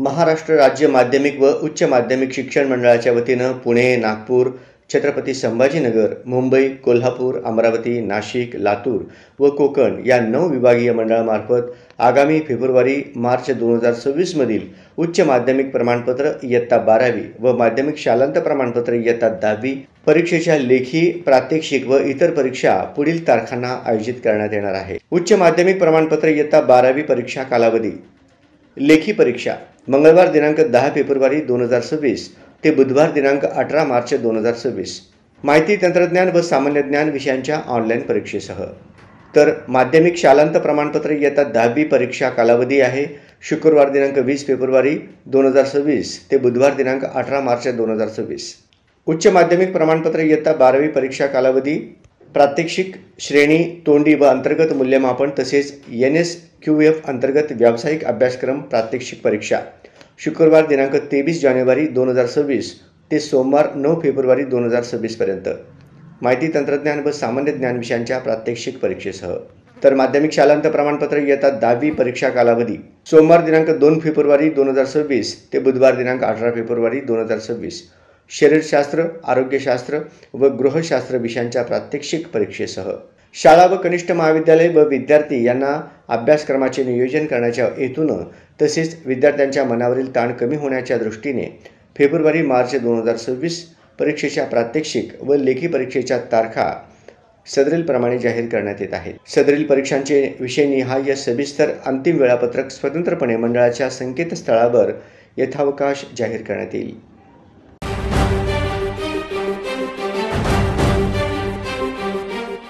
महाराष्ट्र राज्य माध्यमिक व उच्च माध्यमिक शिक्षण मंडळाच्या वतीनं पुणे, नागपूर, छत्रपती संभाजीनगर, मुंबई, कोल्हापूर, अमरावती, नाशिक, लातूर व कोकण या 9 विभागीय मंडळामार्फत आगामी फेब्रुवारी-मार्च 2026 मधील उच्च माध्यमिक प्रमाणपत्र इयत्ता 12वी व माध्यमिक शालांत प्रमाणपत्र इयत्ता 10वी परीक्षेच्या लेखी, प्रात्यक्षिक व इतर परीक्षा पुढील तारखांना आयोजित करण्यात येणार आहे. उच्च माध्यमिक प्रमाणपत्र इयत्ता 12वी परीक्षा कालावधी. लेखी परीक्षा मंगळवार दिनांक 10 फेब्रुवारी 2026 ते बुधवार दिनांक 18 मार्च 2026. माहिती तंत्रज्ञान व सामान्य ज्ञान विषयांच्या ऑनलाईन परीक्षेसह. तर माध्यमिक शालांत प्रमाणपत्र इयत्ता 10वी परीक्षा कालावधी आहे शुक्रवार दिनांक 20 फेब्रुवारी 2026 ते बुधवार दिनांक 18 मार्च 2026. उच्च माध्यमिक प्रमाणपत्र इयत्ता 12वी परीक्षा कालावधी प्रात्यक्षिक, श्रेणी, तोंडी व अंतर्गत मूल्यमापन तसेच NSQF अंतर्गत व्यावसायिक अभ्यासक्रम प्रात्यक्षिक परीक्षा शुक्रवार दिनांक 23 जानेवारी 2026 ते सोमवार 9 फेब्रुवारी 2026 पर्यंत. माहिती तंत्रज्ञान व सामान्य ज्ञान विषयांच्या प्रात्यक्षिक परीक्षेसह. तर माध्यमिक शालांत प्रमाणपत्र इयत्ता 10वी परीक्षा कालावधी सोमवार दिनांक 2 फेब्रुवारी 2026 ते बुधवार दिनांक 18 फेब्रुवारी 2026. शरीरशास्त्र, आरोग्यशास्त्र व गृहशास्त्र विषयांच्या प्रात्यक्षिक परीक्षेसह. शाळा व कनिष्ठ महाविद्यालय व विद्यार्थी यांना अभ्यासक्रमाचे नियोजन करण्याच्या हेतूनं तसेच विद्यार्थ्यांच्या मनावरील ताण कमी होण्याच्या दृष्टीने फेब्रुवारी-मार्च 2026 परीक्षेच्या प्रात्यक्षिक व लेखी परीक्षेच्या तारखा सदरीलप्रमाणे जाहीर करण्यात येत आहेत. सदरील परीक्षांचे विषयनिहाय सविस्तर अंतिम वेळापत्रक स्वतंत्रपणे मंडळाच्या संकेतस्थळावर यथावकाश जाहीर करण्यात येईल.